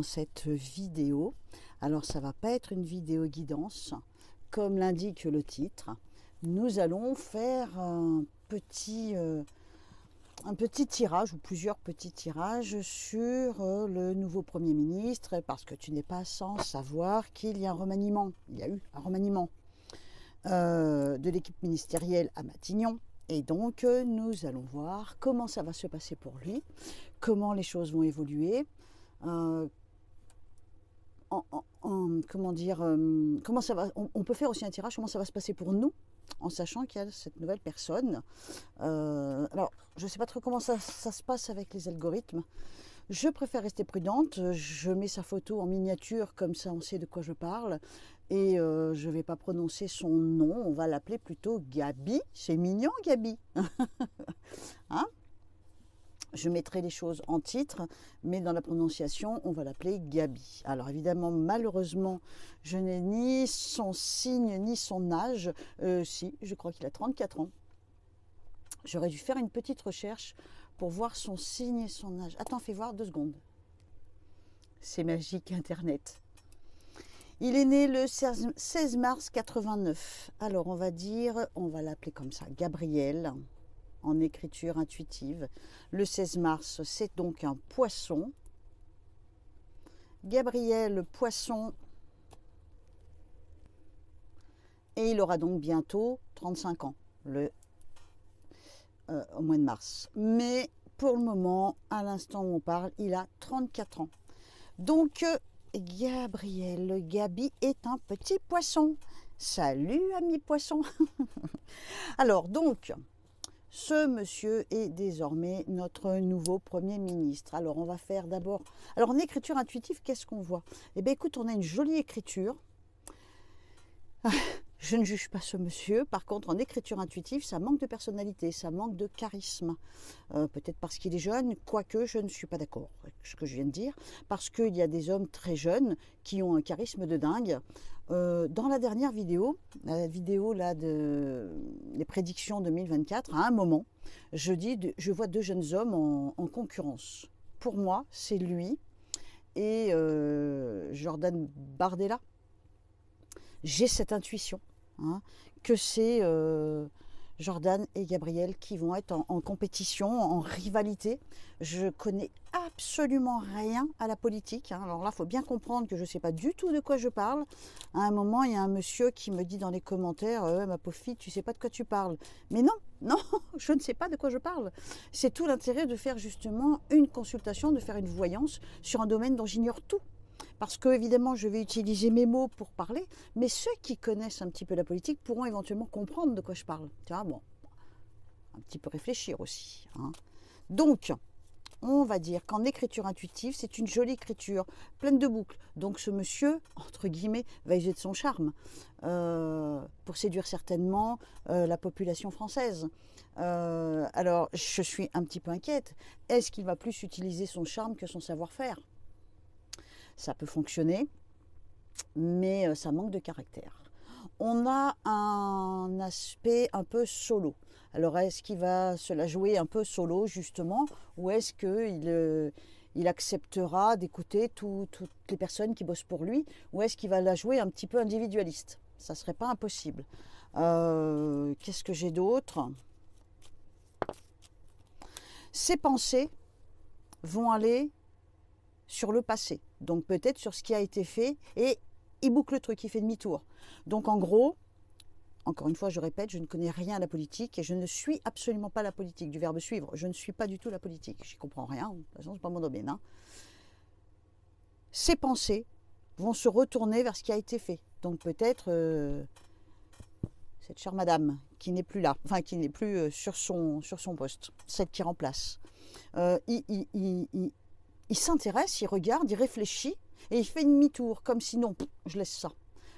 dans cette vidéo. Alors ça va pas être une vidéo guidance, comme l'indique le titre. Nous allons faire un petit tirage ou plusieurs petits tirages sur le nouveau Premier ministre, parce que tu n'es pas sans savoir qu'il y a un remaniement. Il y a eu un remaniement de l'équipe ministérielle à Matignon. Et donc, nous allons voir comment ça va se passer pour lui, comment les choses vont évoluer, comment dire, comment ça va. On peut faire aussi un tirage, comment ça va se passer pour nous, en sachant qu'il y a cette nouvelle personne. Alors, je ne sais pas trop comment ça se passe avec les algorithmes. Je préfère rester prudente. Je mets sa photo en miniature, comme ça on sait de quoi je parle. Et je ne vais pas prononcer son nom, on va l'appeler plutôt Gabi. C'est mignon, Gabi. Hein? Je mettrai les choses en titre, mais dans la prononciation, on va l'appeler Gabi. Alors évidemment, malheureusement, je n'ai ni son signe, ni son âge. Si, je crois qu'il a 34 ans. J'aurais dû faire une petite recherche pour voir son signe et son âge. Attends, fais voir 2 secondes. C'est magique, Internet. Il est né le 16 mars 89. Alors on va l'appeler comme ça, Gabriel, en écriture intuitive. Le 16 mars, c'est donc un poisson. Gabriel, poisson. Et il aura donc bientôt 35 ans, au mois de mars. Mais pour le moment, à l'instant où on parle, il a 34 ans. Donc, Gabriel, Gabi est un petit poisson. Salut, ami poisson. Alors, donc, ce monsieur est désormais notre nouveau Premier ministre. Alors, on va faire d'abord... Alors, en écriture intuitive, qu'est-ce qu'on voit? Eh bien, écoute, on a une jolie écriture. Je ne juge pas ce monsieur. Par contre, en écriture intuitive, ça manque de personnalité, ça manque de charisme. Peut-être parce qu'il est jeune, quoique je ne suis pas d'accord avec ce que je viens de dire, parce qu'il y a des hommes très jeunes qui ont un charisme de dingue. Dans la dernière vidéo, la vidéo là des prédictions 2024, à un moment, je vois 2 jeunes hommes en concurrence. Pour moi, c'est lui et Jordan Bardella. J'ai cette intuition, hein, que c'est Jordan et Gabriel qui vont être en compétition, en rivalité. Je connais absolument rien à la politique. Hein. Alors là, il faut bien comprendre que je ne sais pas du tout de quoi je parle. À un moment, il y a un monsieur qui me dit dans les commentaires « ma pauvre fille, tu ne sais pas de quoi tu parles ». Mais non, non, je ne sais pas de quoi je parle. C'est tout l'intérêt de faire justement une consultation, de faire une voyance sur un domaine dont j'ignore tout. Parce que, évidemment, je vais utiliser mes mots pour parler, mais ceux qui connaissent un petit peu la politique pourront éventuellement comprendre de quoi je parle. Tu vois, bon, un petit peu réfléchir aussi. Hein. Donc, on va dire qu'en écriture intuitive, c'est une jolie écriture, pleine de boucles. Donc, ce monsieur, entre guillemets, va user de son charme pour séduire certainement la population française. Alors, je suis un petit peu inquiète. Est-ce qu'il va plus utiliser son charme que son savoir-faire ? Ça peut fonctionner, mais ça manque de caractère. On a un aspect un peu solo. Alors, est-ce qu'il va se la jouer un peu solo, justement, ou est-ce qu'il acceptera d'écouter toutes les personnes qui bossent pour lui, ou est-ce qu'il va la jouer un petit peu individualiste? Ça ne serait pas impossible. Qu'est-ce que j'ai d'autre? Ses pensées vont aller sur le passé, donc peut-être sur ce qui a été fait, et il boucle le truc, il fait demi-tour. Donc en gros, encore une fois je répète, je ne connais rien à la politique et je ne suis absolument pas la politique, du verbe suivre, je ne suis pas du tout la politique, j'y comprends rien, de toute façon c'est pas mon domaine. Hein. Ses pensées vont se retourner vers ce qui a été fait, donc peut-être cette chère madame qui n'est plus là, enfin qui n'est plus sur son poste, celle qui remplace. Il s'intéresse, il regarde, il réfléchit et il fait demi-tour, comme si non, je laisse ça.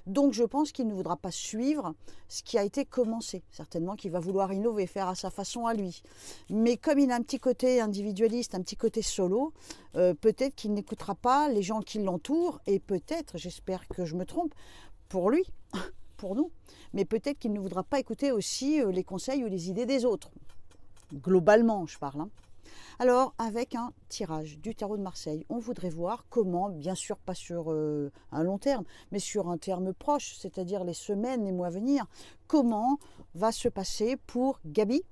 Donc je pense qu'il ne voudra pas suivre ce qui a été commencé. Certainement qu'il va vouloir innover, faire à sa façon à lui. Mais comme il a un petit côté individualiste, un petit côté solo, peut-être qu'il n'écoutera pas les gens qui l'entourent et peut-être, j'espère que je me trompe, pour lui, pour nous, mais peut-être qu'il ne voudra pas écouter aussi les conseils ou les idées des autres. Globalement, je parle. Hein. Alors, avec un tirage du tarot de Marseille, on voudrait voir comment, bien sûr pas sur un long terme, mais sur un terme proche, c'est-à-dire les semaines, les mois à venir, comment va se passer pour Gabi.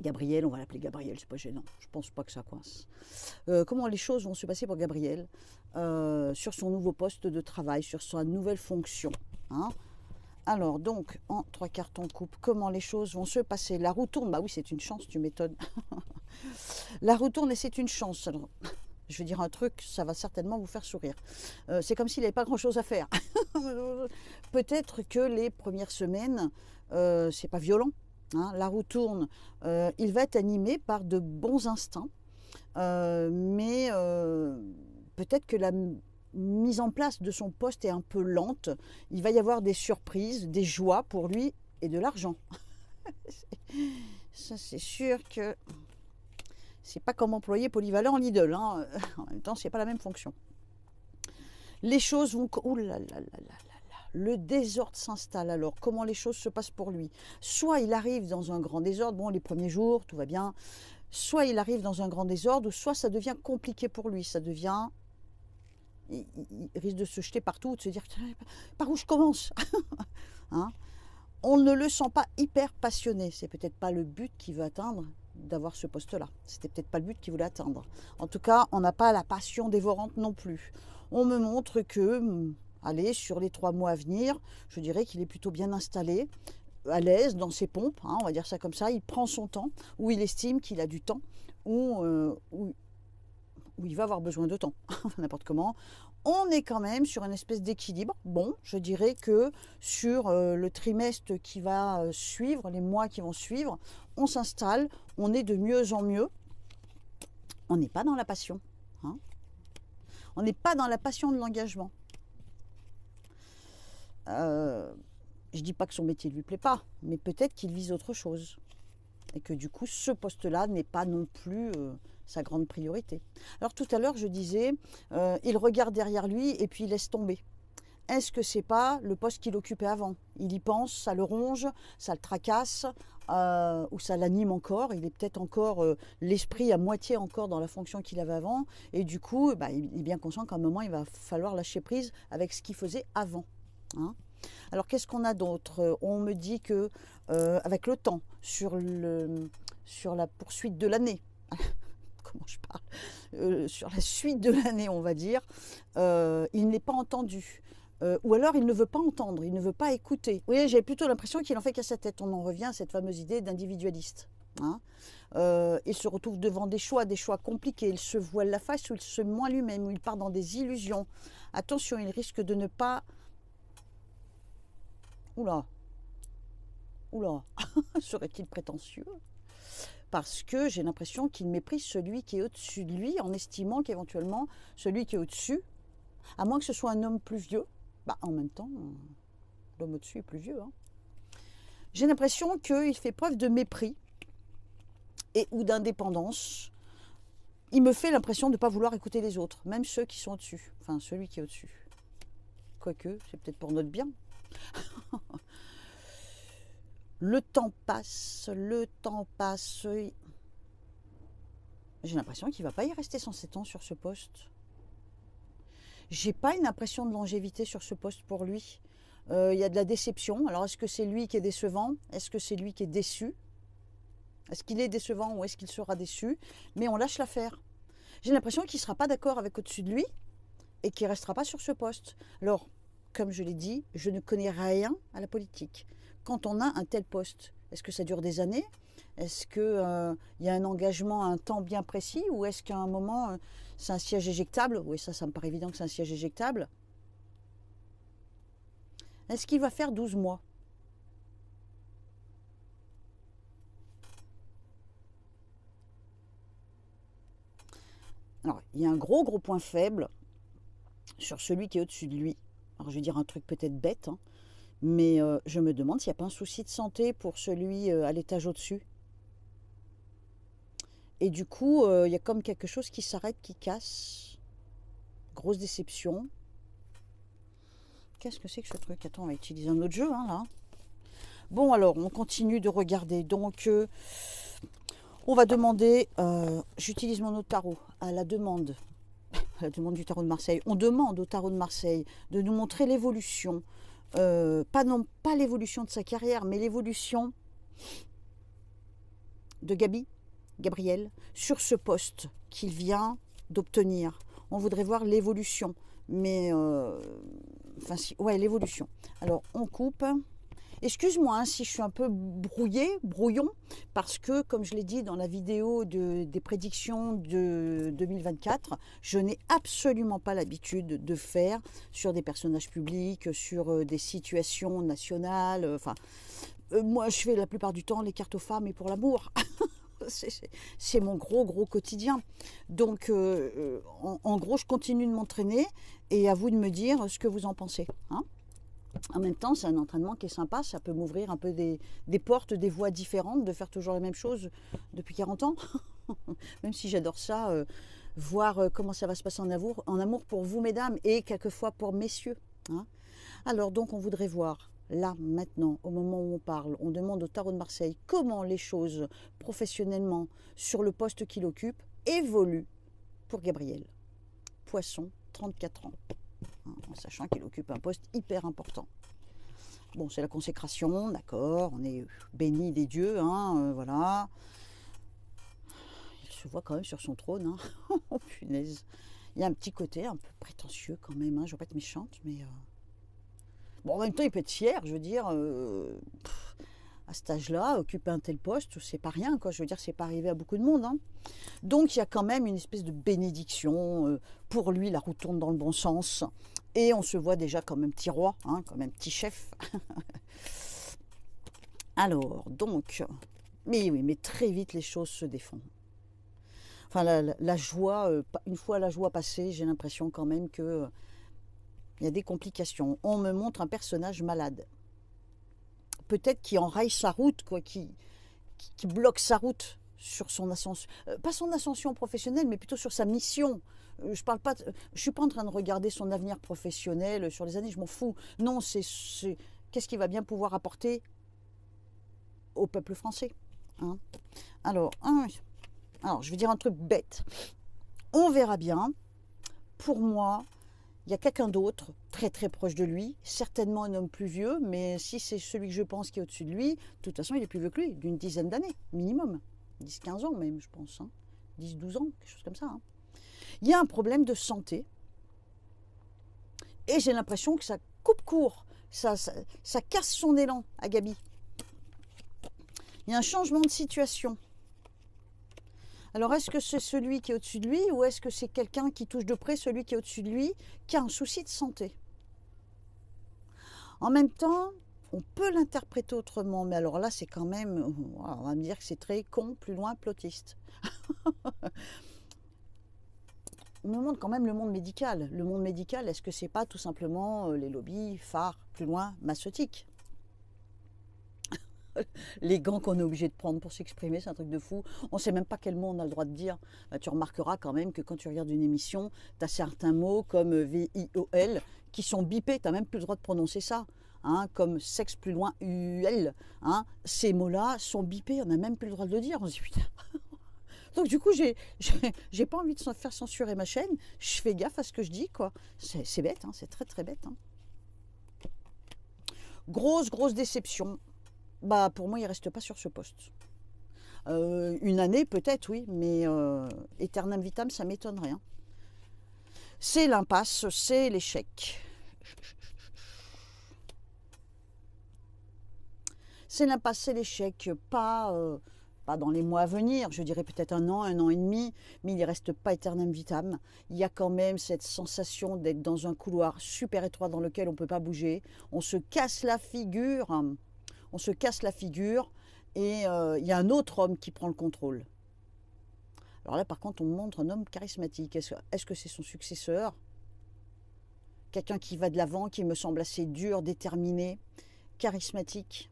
Gabriel, on va l'appeler Gabriel, c'est pas gênant, je pense pas que ça coince. Comment les choses vont se passer pour Gabriel sur son nouveau poste de travail, sur sa nouvelle fonction. Hein. Alors, donc, en 3 cartes en coupe, comment les choses vont se passer? La roue tourne, bah oui, c'est une chance, tu m'étonnes. La roue tourne et c'est une chance. Alors, je vais dire un truc, ça va certainement vous faire sourire. C'est comme s'il n'avait pas grand-chose à faire. Peut-être que les premières semaines, c'est pas violent. Hein, la roue tourne, il va être animé par de bons instincts, mais peut-être que la mise en place de son poste est un peu lente. Il va y avoir des surprises, des joies pour lui et de l'argent. Ça, c'est sûr que c'est pas comme employé polyvalent en Lidl. Hein. En même temps, c'est pas la même fonction. Les choses vont... Ouh là là là là là. Le désordre s'installe alors. Comment les choses se passent pour lui? Soit il arrive dans un grand désordre, bon, les premiers jours, tout va bien. Soit il arrive dans un grand désordre, soit ça devient compliqué pour lui. Ça devient... Il risque de se jeter partout, de se dire par où je commence. Hein, on ne le sent pas hyper passionné. C'est peut-être pas le but qu'il veut atteindre d'avoir ce poste-là. C'était peut-être pas le but qu'il voulait atteindre. En tout cas, on n'a pas la passion dévorante non plus. On me montre que, allez, sur les 3 mois à venir, je dirais qu'il est plutôt bien installé, à l'aise dans ses pompes, hein, on va dire ça comme ça. Il prend son temps, où il estime qu'il a du temps, où il va avoir besoin de temps, n'importe comment. On est quand même sur une espèce d'équilibre. Bon, je dirais que sur le trimestre qui va suivre, les mois qui vont suivre, on s'installe, on est de mieux en mieux. On n'est pas dans la passion. Hein. On n'est pas dans la passion de l'engagement. Je ne dis pas que son métier ne lui plaît pas, mais peut-être qu'il vise autre chose. Et que du coup, ce poste-là n'est pas non plus sa grande priorité. Alors tout à l'heure, je disais, il regarde derrière lui et puis il laisse tomber. Est-ce que c'est pas le poste qu'il occupait avant? Il y pense, ça le ronge, ça le tracasse, ou ça l'anime encore. Il est peut-être encore l'esprit à moitié encore dans la fonction qu'il avait avant. Et du coup, bah, il est bien conscient qu'à un moment, il va falloir lâcher prise avec ce qu'il faisait avant. Hein. Alors qu'est-ce qu'on a d'autre? On me dit que avec le temps, sur la poursuite de l'année, comment je parle, sur la suite de l'année, on va dire, il n'est pas entendu. Ou alors il ne veut pas entendre, il ne veut pas écouter. Oui, j'ai plutôt l'impression qu'il en fait qu'à sa tête. On en revient à cette fameuse idée d'individualiste. Hein. Il se retrouve devant des choix compliqués. Il se voile la face ou il se ment lui-même, ou il part dans des illusions. Attention, il risque de ne pas... Oula, serait-il prétentieux? Parce que j'ai l'impression qu'il méprise celui qui est au-dessus de lui, en estimant qu'éventuellement, celui qui est au-dessus, à moins que ce soit un homme plus vieux, bah, en même temps, l'homme au-dessus est plus vieux. Hein. J'ai l'impression qu'il fait preuve de mépris ou d'indépendance. Il me fait l'impression de ne pas vouloir écouter les autres, même ceux qui sont au-dessus, enfin celui qui est au-dessus. Quoique, c'est peut-être pour notre bien. Le temps passe, le temps passe. J'ai l'impression qu'il ne va pas y rester 107 ans sur ce poste. J'ai pas une impression de longévité sur ce poste pour lui. Il y a de la déception. Alors est-ce que c'est lui qui est décevant? Est-ce que c'est lui qui est déçu? Est-ce qu'il est décevant ou est-ce qu'il sera déçu? Mais on lâche l'affaire. J'ai l'impression qu'il ne sera pas d'accord avec au-dessus de lui et qu'il ne restera pas sur ce poste. Alors, comme je l'ai dit, je ne connais rien à la politique. Quand on a un tel poste, est-ce que ça dure des années? Est-ce qu'il y a un engagement à un temps bien précis? Ou est-ce qu'à un moment, c'est un siège éjectable? Oui, ça me paraît évident que c'est un siège éjectable. Est-ce qu'il va faire 12 mois? Alors, il y a un gros point faible sur celui qui est au-dessus de lui. Alors, je vais dire un truc peut-être bête, hein, mais je me demande s'il n'y a pas un souci de santé pour celui à l'étage au-dessus. Et du coup, il y a comme quelque chose qui s'arrête, qui casse. Grosse déception. Qu'est-ce que c'est que ce truc? Attends, on va utiliser un autre jeu, hein, là. Bon, alors, on continue de regarder. Donc, On va demander, j'utilise mon autre tarot, à la demande du tarot de Marseille. On demande au tarot de Marseille de nous montrer l'évolution, pas l'évolution de sa carrière, mais l'évolution de Gabriel, sur ce poste qu'il vient d'obtenir. On voudrait voir l'évolution, mais enfin, ouais, l'évolution. Alors, on coupe. Excuse-moi hein, si je suis un peu brouillon, parce que, comme je l'ai dit dans la vidéo des prédictions de 2024, je n'ai absolument pas l'habitude de faire sur des personnages publics, sur des situations nationales. Enfin, moi, je fais la plupart du temps les cartes aux femmes et pour l'amour. C'est mon gros quotidien. Donc, en gros, je continue de m'entraîner et à vous de me dire ce que vous en pensez. Hein. En même temps, c'est un entraînement qui est sympa, ça peut m'ouvrir un peu des portes, des voies différentes, de faire toujours la même chose depuis 40 ans. Même si j'adore ça, voir comment ça va se passer en amour pour vous, mesdames, et quelquefois pour messieurs. Hein. Alors, donc, on voudrait voir, là, maintenant, au moment où on parle, on demande au tarot de Marseille comment les choses, professionnellement, sur le poste qu'il occupe, évoluent pour Gabriel. Poisson, 34 ans. En sachant qu'il occupe un poste hyper important. Bon, c'est la consécration, d'accord, on est béni des dieux, hein, voilà. Il se voit quand même sur son trône, hein. Oh punaise. Il y a un petit côté un peu prétentieux quand même, hein. Je ne veux pas être méchante, mais... Bon, en même temps, il peut être fier, je veux dire... à cet âge-là, occuper un tel poste, c'est pas rien, quoi. Je veux dire, c'est pas arrivé à beaucoup de monde, hein. Donc, il y a quand même une espèce de bénédiction. Pour lui, la roue tourne dans le bon sens. Et on se voit déjà comme un petit roi, hein, comme un petit chef. Alors, donc... Mais oui, mais très vite, les choses se défont. Enfin, la joie, une fois la joie passée, j'ai l'impression quand même que il y a des complications. On me montre un personnage malade. Peut-être qui enraye sa route, quoi, qui bloque sa route sur son ascension, pas son ascension professionnelle, mais plutôt sur sa mission. Je suis pas en train de regarder son avenir professionnel sur les années, je m'en fous. Non, c'est qu'est-ce qu'il va bien pouvoir apporter au peuple français. Hein. Alors, je vais dire un truc bête. On verra bien. Pour moi, il y a quelqu'un d'autre, très très proche de lui, certainement un homme plus vieux, mais si c'est celui que je pense qui est au-dessus de lui, de toute façon, il est plus vieux que lui, d'une dizaine d'années, minimum. 10-15 ans même, je pense. Hein. 10-12 ans, quelque chose comme ça. Hein. Il y a un problème de santé, et j'ai l'impression que ça coupe court, ça casse son élan à Gabi. Il y a un changement de situation. Alors, est-ce que c'est celui qui est au-dessus de lui ou est-ce que c'est quelqu'un qui touche de près celui qui est au-dessus de lui qui a un souci de santé? En même temps, on peut l'interpréter autrement, mais alors là, c'est quand même, on va me dire que c'est très con, plus loin, plotiste. On me montre quand même le monde médical. Le monde médical, est-ce que c'est pas tout simplement les lobbies phares, plus loin, maçotiques? Les gants qu'on est obligé de prendre pour s'exprimer, c'est un truc de fou. On ne sait même pas quel mot on a le droit de dire. Tu remarqueras quand même que quand tu regardes une émission, tu as certains mots comme VIOL qui sont bipés, tu n'as même plus le droit de prononcer ça. Hein, comme sexe plus loin, UL. Hein, ces mots-là sont bipés, on n'a même plus le droit de le dire. On se dit putain. Donc du coup, j'ai pas envie de faire censurer ma chaîne. Je fais gaffe à ce que je dis, quoi. C'est bête, hein, c'est très très bête. Hein. Grosse déception. Bah, pour moi, il ne reste pas sur ce poste. Une année, peut-être, oui, mais Aeternam Vitam, ça m'étonnerait. Hein. C'est l'impasse, c'est l'échec. C'est l'impasse, c'est l'échec, pas dans les mois à venir, je dirais peut-être un an et demi, mais il ne reste pas Aeternam Vitam. Il y a quand même cette sensation d'être dans un couloir super étroit dans lequel on ne peut pas bouger. On se casse la figure. On se casse la figure et il y a un autre homme qui prend le contrôle. Alors là, par contre, on me montre un homme charismatique. Est-ce que c'est son successeur? Quelqu'un qui va de l'avant, qui me semble assez dur, déterminé, charismatique.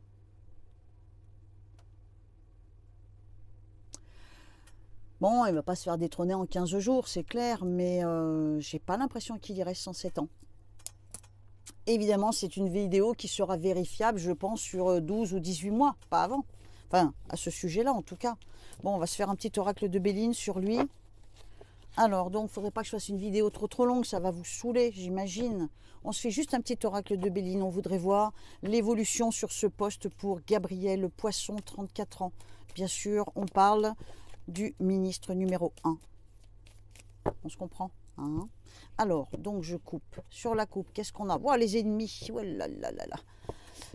Bon, il ne va pas se faire détrôner en 15 jours, c'est clair, mais j'ai pas l'impression qu'il y reste 107 ans. Évidemment, c'est une vidéo qui sera vérifiable, je pense, sur 12 ou 18 mois, pas avant. Enfin, à ce sujet-là, en tout cas. Bon, on va se faire un petit oracle de Béline sur lui. Alors, donc, il ne faudrait pas que je fasse une vidéo trop longue, ça va vous saouler, j'imagine. On se fait juste un petit oracle de Béline. On voudrait voir l'évolution sur ce poste pour Gabriel Poisson, 34 ans. Bien sûr, on parle du ministre numéro 1. On se comprend, hein? Alors, donc je coupe. Sur la coupe, qu'est-ce qu'on a? Voilà, les ennemis. Oh là là là là.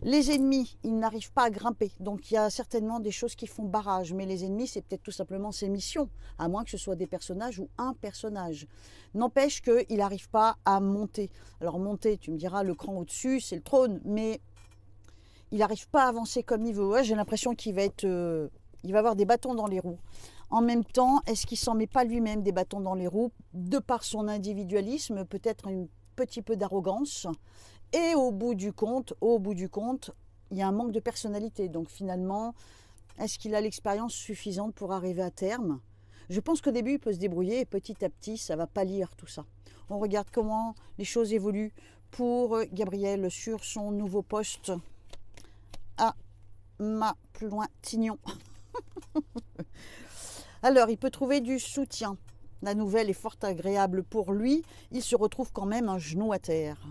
Les ennemis, ils n'arrivent pas à grimper. Donc, il y a certainement des choses qui font barrage. Mais les ennemis, c'est peut-être tout simplement ses missions. À moins que ce soit des personnages ou un personnage. N'empêche qu'il n'arrive pas à monter. Alors, monter, tu me diras, le cran au-dessus, c'est le trône. Mais il n'arrive pas à avancer comme il veut. Ouais, j'ai l'impression qu'il va être... il va avoir des bâtons dans les roues. En même temps, est-ce qu'il ne s'en met pas lui-même des bâtons dans les roues, de par son individualisme, peut-être un petit peu d'arrogance? Et au bout du compte, il y a un manque de personnalité. Donc finalement, est-ce qu'il a l'expérience suffisante pour arriver à terme? Je pense qu'au début, il peut se débrouiller et petit à petit, ça va pâlir tout ça. On regarde comment les choses évoluent pour Gabriel sur son nouveau poste à plus loin, Tignon. Alors, il peut trouver du soutien. La nouvelle est fort agréable pour lui. Il se retrouve quand même un genou à terre.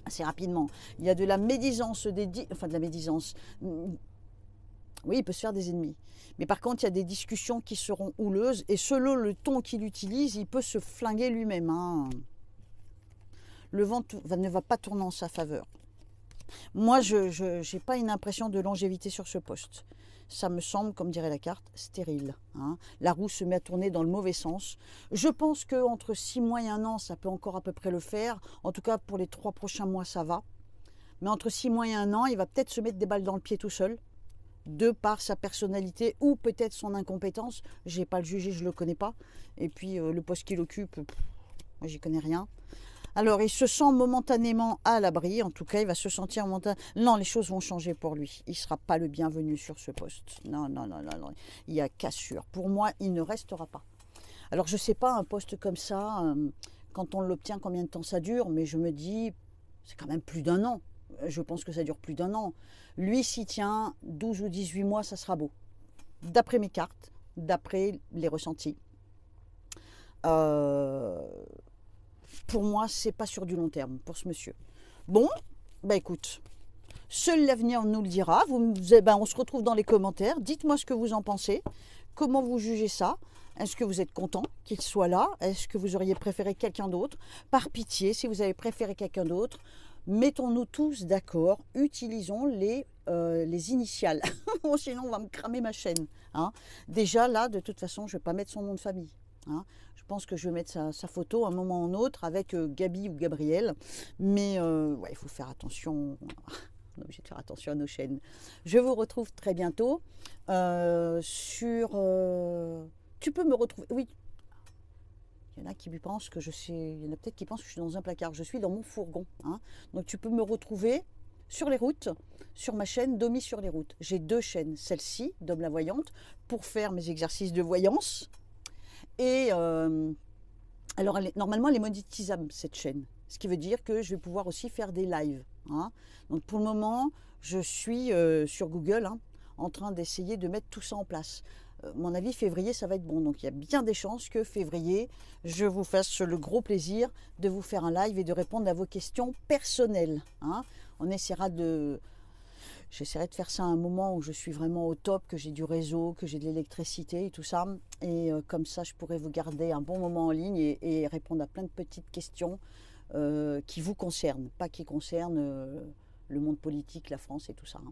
Assez rapidement. Il y a de la médisance, enfin de la médisance. Oui, il peut se faire des ennemis. Mais par contre, il y a des discussions qui seront houleuses. Et selon le ton qu'il utilise, il peut se flinguer lui-même. Hein. Le vent ne va pas tourner en sa faveur. Moi, je n'ai pas une impression de longévité sur ce poste. Ça me semble, comme dirait la carte, stérile. Hein. La roue se met à tourner dans le mauvais sens. Je pense qu'entre 6 mois et 1 an, ça peut encore à peu près le faire. En tout cas, pour les 3 prochains mois, ça va. Mais entre 6 mois et 1 an, il va peut-être se mettre des balles dans le pied tout seul, de par sa personnalité ou peut-être son incompétence. Je n'ai pas le jugé, je ne le connais pas. Et puis, le poste qu'il occupe, moi, j'y connais rien. Alors, il se sent momentanément à l'abri. En tout cas, il va se sentir momentanément... Non, les choses vont changer pour lui. Il ne sera pas le bienvenu sur ce poste. Non, non, non, non, non. Il y a cassure. Pour moi, il ne restera pas. Alors, je ne sais pas, un poste comme ça, quand on l'obtient, combien de temps ça dure, mais je me dis, c'est quand même plus d'1 an. Je pense que ça dure plus d'1 an. Lui, s'il tient 12 ou 18 mois, ça sera beau. D'après mes cartes, d'après les ressentis. Pour moi, c'est pas sur du long terme pour ce monsieur. Bon, bah écoute, seul l'avenir nous le dira. On se retrouve dans les commentaires. Dites-moi ce que vous en pensez. Comment vous jugez ça? Est-ce que vous êtes content qu'il soit là? Est-ce que vous auriez préféré quelqu'un d'autre? Par pitié, si vous avez préféré quelqu'un d'autre, mettons-nous tous d'accord. Utilisons les initiales. Sinon, on va me cramer ma chaîne. Hein. Déjà, là, de toute façon, je ne vais pas mettre son nom de famille. Hein. Je pense que je vais mettre sa photo à un moment ou un autre avec Gabi ou Gabriel. Mais ouais, il faut faire attention. On est obligé de faire attention à nos chaînes. Je vous retrouve très bientôt sur... tu peux me retrouver... Oui. Il y en a qui pensent que je suis... Il y en a peut-être qui pensent que je suis dans un placard. Je suis dans mon fourgon. Hein. Donc tu peux me retrouver sur les routes, sur ma chaîne Domi sur les routes. J'ai 2 chaînes. Celle-ci, Dom la voyante, pour faire mes exercices de voyance. Et alors, normalement, elle est monétisable, cette chaîne. Ce qui veut dire que je vais pouvoir aussi faire des lives. Hein. Donc, pour le moment, je suis sur Google hein, en train d'essayer de mettre tout ça en place. Mon avis, février, ça va être bon. Donc, il y a bien des chances que février, je vous fasse le gros plaisir de vous faire un live et de répondre à vos questions personnelles. Hein. On essaiera de... J'essaierai de faire ça à un moment où je suis vraiment au top, que j'ai du réseau, que j'ai de l'électricité et tout ça. Et comme ça, je pourrai vous garder un bon moment en ligne et répondre à plein de petites questions qui vous concernent, pas qui concernent le monde politique, la France et tout ça. Hein.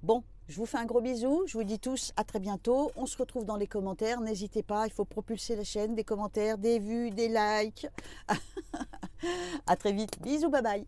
Bon, je vous fais un gros bisou. Je vous dis tous à très bientôt. On se retrouve dans les commentaires. N'hésitez pas, il faut propulser la chaîne, des commentaires, des vues, des likes. À très vite. Bisous, bye bye.